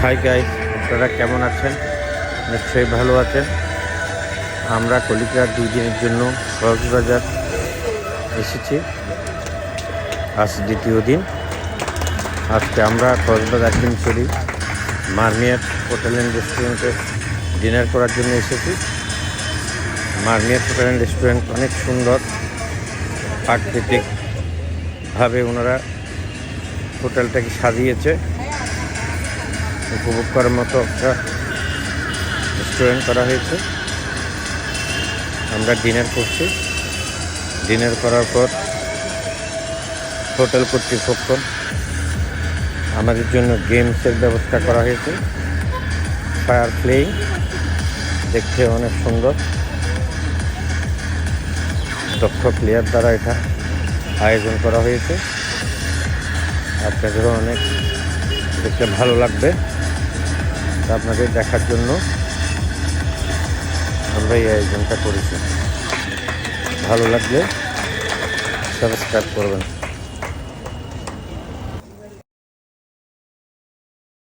Hi guys, আপনারা কেমন আছেন? নিশ্চয়ই ভালো আছেন। আমরা কলিকার 2 দিনের জন্য কক্সবাজার এসেছি। আজ দ্বিতীয় দিন। আজকে আমরা কক্সবাজার কিমছড়ি মারমিয়ার হোটেল অ্যান্ড রেস্টুরেন্টে ডিনার করার জন্য এসেছি। মারমিয়ার হোটেল অ্যান্ড রেস্টুরেন্ট অনেক সুন্দর, প্রাকৃতিকভাবে ওনারা হোটেলটাকে সাজিয়েছে। উপভোগ করার মতো একটা রেস্টুরেন্ট করা হয়েছে। আমরা ডিনার করছি। ডিনার করার পর হোটেল কর্তৃপক্ষ আমাদের জন্য গেমসের ব্যবস্থা করা হয়েছে। ফায়ার প্লেয়িং দেখতে অনেক সুন্দর, দক্ষ প্লেয়ার দ্বারা এটা আয়োজন করা হয়েছে। আপনাদেরও অনেক দেখতে ভালো লাগবে। আপনাদের দেখার জন্য আমরা এই আয়োজনটা করেছি। ভালো লাগলে সাবস্ক্রাইব করবেন।